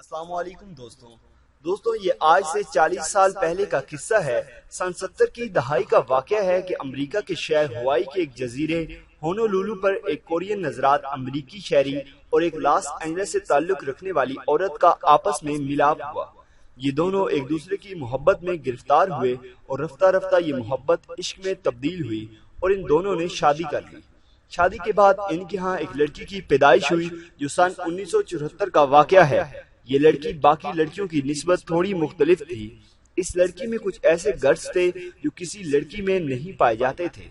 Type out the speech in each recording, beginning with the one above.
السلام علیکم دوستوں یہ آج سے 40 سال پہلے کا قصہ ہے۔ سن 70 کی دہائی کا واقعہ ہے کہ امریکہ کے شہر ہوائی کے ایک جزیرے ہونولولو پر ایک کورین نژاد امریکی شہری اور ایک لاس اینجلس سے تعلق رکھنے والی عورت کا آپس میں ملاپ ہوا۔ یہ دونوں ایک دوسرے کی محبت میں گرفتار ہوئے اور رفتہ رفتہ یہ محبت عشق میں تبدیل ہوئی اور ان دونوں نے شادی کر لی۔ شادی کے بعد ان کے ہاں ایک لڑکی کی پیدائش ہوئی جو سن 1974 کا واقعہ ہے۔ یہ لڑکی باقی لڑکیوں کی نسبت تھوڑی مختلف تھی۔ اس لڑکی میں کچھ ایسے گٹس تھے جو کسی لڑکی میں نہیں پائے جاتے تھے۔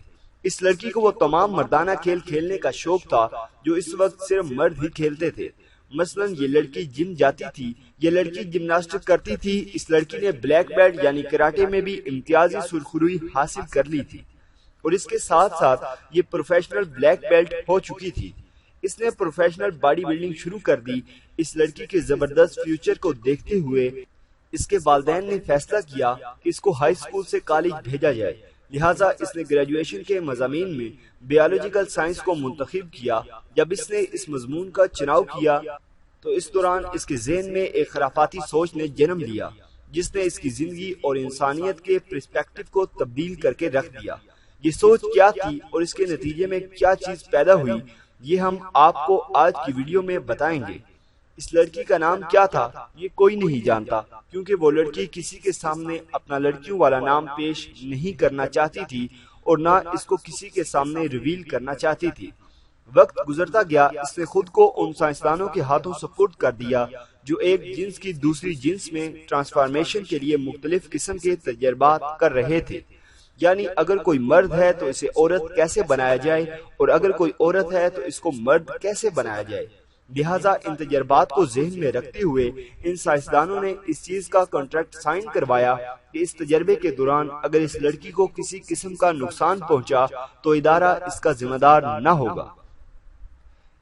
اس لڑکی کو وہ تمام مردانہ کھیل کھیلنے کا شوق تھا جو اس وقت صرف مرد ہی کھیلتے تھے۔ مثلا یہ لڑکی جم جاتی تھی، یہ لڑکی جمناسٹک کرتی تھی، اس لڑکی نے بلیک بیلٹ یعنی کراٹے میں بھی امتیازی سرخروئی حاصل کر لی تھی اور اس کے ساتھ ساتھ یہ پروفیشنل بلیک بیلٹ ہو چکی تھی۔ اس نے پروفیشنل باڈی بلڈنگ شروع کر دی۔ اس لڑکی کے زبردست فیوچر کو دیکھتے ہوئے اس کے والدین نے فیصلہ کیا کہ اس کو ہائی اسکول سے کالج بھیجا جائے، لہٰذا اس نے گریجویشن کے مضامین میں بیولوجیکل سائنس کو منتخب کیا۔ جب اس نے اس مضمون کا چناؤ کیا تو اس دوران اس کے ذہن میں ایک خرافاتی سوچ نے جنم لیا جس نے اس کی زندگی اور انسانیت کے پرسپیکٹو کو تبدیل کر کے رکھ دیا۔ یہ سوچ کیا تھی اور اس کے نتیجے میں کیا چیز پیدا ہوئی، یہ ہم آپ کو آج کی ویڈیو میں بتائیں گے۔ اس لڑکی کا نام کیا تھا یہ کوئی نہیں جانتا، کیونکہ وہ لڑکی کسی کے سامنے اپنا لڑکیوں والا نام پیش نہیں کرنا چاہتی تھی اور نہ اس کو کسی کے سامنے ریویل کرنا چاہتی تھی۔ وقت گزرتا گیا، اس نے خود کو ان سائنسدانوں کے ہاتھوں سپرد کر دیا جو ایک جنس کی دوسری جنس میں ٹرانسفارمیشن کے لیے مختلف قسم کے تجربات کر رہے تھے۔ یعنی اگر کوئی مرد ہے تو اسے عورت کیسے بنایا جائے اور اگر کوئی عورت ہے تو اس کو مرد کیسے بنایا جائے۔ لہٰذا ان تجربات کو ذہن میں رکھتے ہوئے ان سائنسدانوں نے اس چیز کا کانٹریکٹ سائن کروایا کہ اس تجربے کے دوران اگر اس لڑکی کو کسی قسم کا نقصان پہنچا تو ادارہ اس کا ذمہ دار نہ ہوگا۔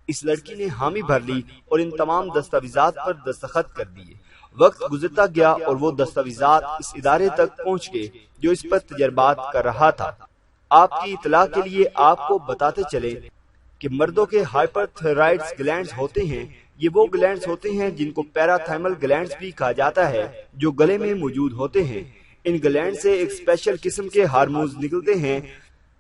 اس لڑکی نے حامی بھر لی اور ان تمام دستاویزات پر دستخط کر دیے۔ وقت گزرتا گیا اور وہ دستاویزات اس ادارے تک پہنچ گئے جو اس پر تجربات کر رہا تھا۔ آپ کی اطلاع کے لیے آپ کو بتاتے چلیں کہ مردوں کے ہائپر تھائرائڈز گلینڈز ہوتے ہیں۔ یہ وہ گلینڈز ہوتے ہیں جن کو پیراتھائمل گلینڈز بھی کہا جاتا ہے جو گلے میں موجود ہوتے ہیں۔ ان گلینڈ سے ایک اسپیشل قسم کے ہارمونز نکلتے ہیں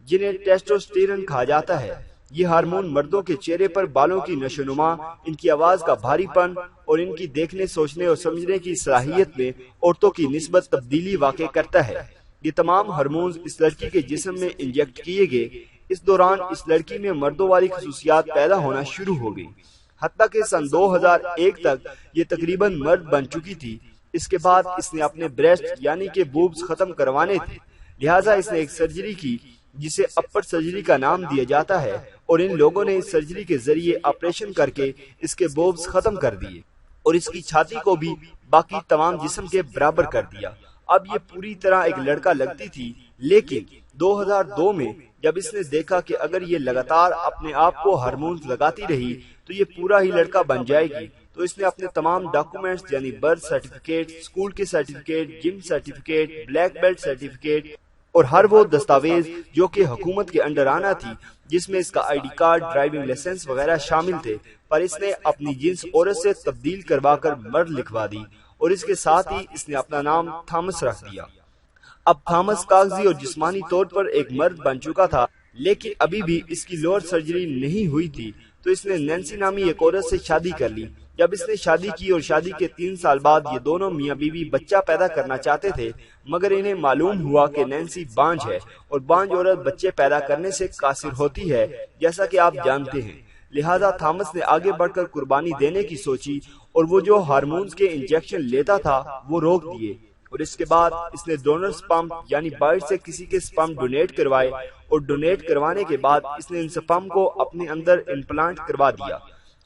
جنہیں ٹیسٹوسٹیرون کہا جاتا ہے۔ یہ ہارمون مردوں کے چہرے پر بالوں کی نشو و نما، ان کی آواز کا بھاری پن اور ان کی دیکھنے، سوچنے اور سمجھنے کی صلاحیت میں عورتوں کی نسبت تبدیلی واقع کرتا ہے۔ یہ تمام ہارمونز اس لڑکی کے جسم میں انجیکٹ کیے گئے۔ اس دوران اس لڑکی میں مردوں والی خصوصیات پیدا ہونا شروع ہو گئی، حتیٰ کہ سن 2001 تک یہ تقریباً مرد بن چکی تھی۔ اس کے بعد اس نے اپنے بریسٹ یعنی کہ بوبز ختم کروانے تھے، لہٰذا اس نے ایک سرجری کی جسے اپر سرجری کا نام دیا جاتا ہے اور ان لوگوں نے اس سرجری کے ذریعے آپریشن کر کے اس کے بوبز ختم کر دیے اور اس کی چھاتی کو بھی باقی تمام جسم کے برابر کر دیا۔ اب یہ پوری طرح ایک لڑکا لگتی تھی، لیکن 2002 میں جب اس نے دیکھا کہ اگر یہ لگاتار اپنے آپ کو ہارمونز لگاتی رہی تو یہ پورا ہی لڑکا بن جائے گی، تو اس نے اپنے تمام ڈاکومنٹس یعنی برتھ سرٹیفکیٹ، اسکول کے سرٹیفکیٹ، جم سرٹیفکیٹ، بلیک بیلٹ سرٹیفکیٹ اور ہر وہ دستاویز جو کہ حکومت کے انڈر آنا تھی جس میں اس کا I D card, driving licence وغیرہ شامل تھے، پر اس نے اپنی جنس عورت سے تبدیل کروا کر مرد لکھوا دی اور اس کے ساتھ ہی اس نے اپنا نام تھامس رکھ دیا۔ اب تھامس کاغذی اور جسمانی طور پر ایک مرد بن چکا تھا، لیکن ابھی بھی اس کی لوور سرجری نہیں ہوئی تھی، تو اس نے نینسی نامی ایک عورت سے شادی کر لی۔ جب اس نے شادی کی اور شادی کے 3 سال بعد یہ دونوں میاں بیوی بچہ پیدا کرنا چاہتے تھے، مگر انہیں معلوم ہوا کہ نینسی بانج ہے اور بانج عورت بچے پیدا کرنے سے قاصر ہوتی ہے، جیسا کہ آپ جانتے ہیں۔ لہٰذا تھامس نے آگے بڑھ کر قربانی دینے کی سوچی اور وہ جو ہارمونز کے انجیکشن لیتا تھا وہ روک دیے، اور اس کے بعد اس نے ڈونر سپرم یعنی باہر سے کسی کے سپرم ڈونیٹ کروائے اور ڈونیٹ کروانے کے بعد اس نے ان سپرم کو اپنے اندر امپلانٹ کروا دیا۔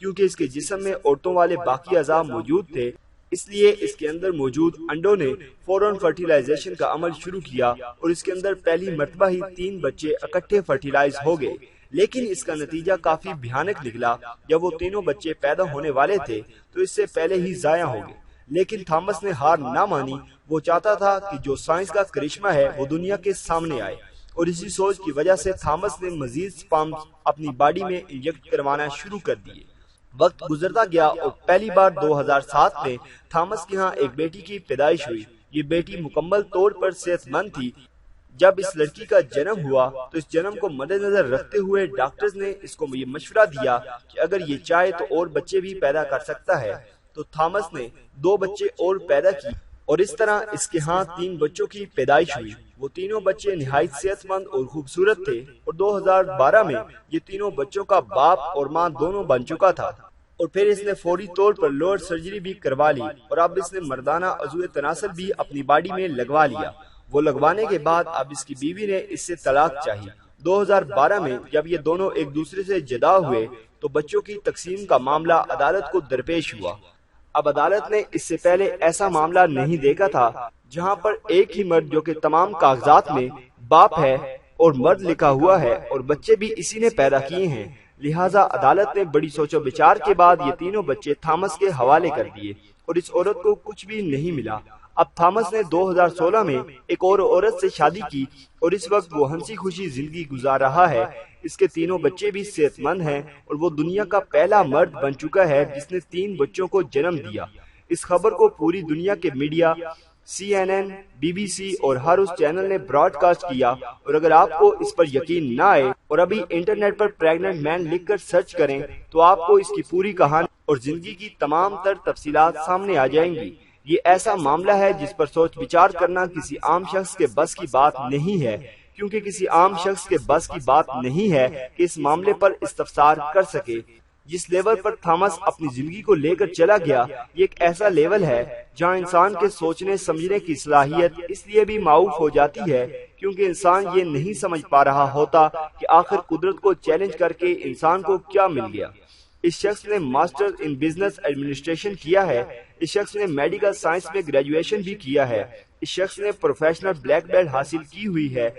کیونکہ اس کے جسم میں عورتوں والے باقی اعضاء موجود تھے، اس لیے اس کے اندر موجود انڈوں نے فوراً فرٹیلائزیشن کا عمل شروع کیا اور اس کے اندر پہلی مرتبہ ہی 3 بچے اکٹھے فرٹیلائز ہو گئے۔ لیکن اس کا نتیجہ کافی بھیانک نکلا۔ جب وہ تینوں بچے پیدا ہونے والے تھے تو اس سے پہلے ہی ضائع ہو گئے، لیکن تھامس نے ہار نہ مانی۔ وہ چاہتا تھا کہ جو سائنس کا کرشمہ ہے وہ دنیا کے سامنے آئے، اور اسی سوچ کی وجہ سے تھامس نے مزید سپرم اپنی باڈی میں انجیکٹ کروانا شروع کر دیے۔ وقت گزرتا گیا اور پہلی بار 2007 میں تھامس کے ہاں ایک بیٹی کی پیدائش ہوئی۔ یہ بیٹی مکمل طور پر صحت مند تھی۔ جب اس لڑکی کا جنم ہوا تو اس جنم کو مد نظر رکھتے ہوئے ڈاکٹرز نے اس کو یہ مشورہ دیا کہ اگر یہ چاہے تو اور بچے بھی پیدا کر سکتا ہے۔ تو تھامس نے 2 بچے اور پیدا کیے اور اس طرح اس کے ہاں 3 بچوں کی پیدائش ہوئی۔ وہ تینوں بچے نہایت صحت مند اور خوبصورت تھے اور 2012 میں یہ تینوں بچوں کا باپ اور ماں دونوں بن چکا تھا۔ اور پھر اس نے فوری طور پر لوئر سرجری بھی کروا لی اور اب اس نے مردانہ عضو تناسل بھی اپنی باڈی میں لگوا لیا۔ وہ لگوانے کے بعد اب اس کی بیوی نے اس سے طلاق چاہی۔ 2012 میں جب یہ دونوں ایک دوسرے سے جدا ہوئے تو بچوں کی تقسیم کا معاملہ عدالت کو درپیش ہوا۔ اب عدالت نے اس سے پہلے ایسا معاملہ نہیں دیکھا تھا جہاں پر ایک ہی مرد جو کہ تمام کاغذات میں باپ ہے اور مرد لکھا ہوا ہے اور بچے بھی اسی نے پیدا کیے ہیں۔ لہٰذا عدالت نے بڑی سوچ و بچار کے بعد یہ تینوں بچے تھامس کے حوالے کر دیے اور اس عورت کو کچھ بھی نہیں ملا۔ اب تھامس نے 2016 میں ایک اور عورت سے شادی کی اور اس وقت وہ ہنسی خوشی زندگی گزار رہا ہے۔ اس کے تینوں بچے بھی صحت مند ہیں اور وہ دنیا کا پہلا مرد بن چکا ہے جس نے 3 بچوں کو جنم دیا۔ اس خبر کو پوری دنیا کے میڈیا CNN، BBC اور ہر اس چینل نے براڈ کاسٹ کیا، اور اگر آپ کو اس پر یقین نہ آئے اور ابھی انٹرنیٹ پر پریگننٹ مین لکھ کر سرچ کریں تو آپ کو اس کی پوری کہانی اور زندگی کی تمام تر تفصیلات سامنے آ جائیں گی۔ یہ ایسا معاملہ ہے جس پر سوچ بچار کرنا کسی عام شخص کے بس کی بات نہیں ہے، کیونکہ کسی عام شخص کے بس کی بات نہیں ہے کہ اس معاملے پر استفسار کر سکے۔ جس لیول پر تھامس اپنی زندگی کو لے کر چلا گیا یہ ایک ایسا لیول ہے جہاں انسان کے سوچنے سمجھنے کی صلاحیت اس لیے بھی معاف ہو جاتی ہے کیونکہ انسان یہ نہیں سمجھ پا رہا ہوتا کہ آخر قدرت کو چیلنج کر کے انسان کو کیا مل گیا۔ اس شخص نے ماسٹر ان بزنس ایڈمنسٹریشن کیا ہے، اس شخص نے میڈیکل سائنس میں گریجویشن بھی کیا ہے، اس شخص نے پروفیشنل بلیک بیلٹ حاصل کی ہوئی ہے،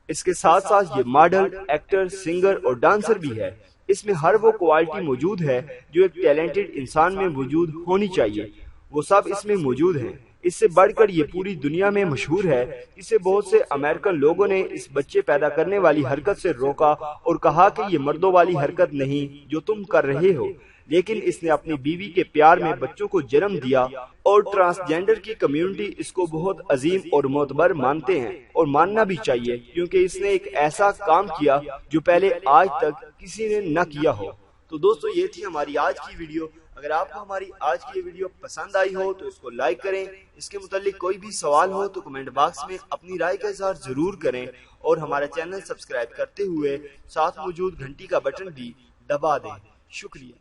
اس کے ساتھ ساتھ یہ ماڈل، ایکٹر، سنگر اور ڈانسر بھی ہے۔ اس میں ہر وہ کوالٹی موجود ہے جو ایک ٹیلنٹڈ انسان میں موجود ہونی چاہیے، وہ سب اس میں موجود ہیں۔ اس سے بڑھ کر یہ پوری دنیا میں مشہور ہے۔ اسے بہت سے امریکن لوگوں نے اس بچے پیدا کرنے والی حرکت سے روکا اور کہا کہ یہ مردوں والی حرکت نہیں جو تم کر رہے ہو، لیکن اس نے اپنی بیوی کے پیار میں بچوں کو جنم دیا اور ٹرانسجینڈر کی کمیونٹی اس کو بہت عظیم اور معتبر مانتے ہیں اور ماننا بھی چاہیے کیونکہ اس نے ایک ایسا کام کیا جو پہلے آج تک کسی نے نہ کیا ہو۔ تو دوستو یہ تھی ہماری آج کی ویڈیو۔ اگر آپ کو ہماری آج کی ویڈیو پسند آئی ہو تو اس کو لائک کریں، اس کے متعلق کوئی بھی سوال ہو تو کمنٹ باکس میں اپنی رائے کا اظہار ضرور کریں اور ہمارا چینل سبسکرائب کرتے ہوئے ساتھ موجود گھنٹی کا بٹن بھی دبا دیں۔ شکریہ۔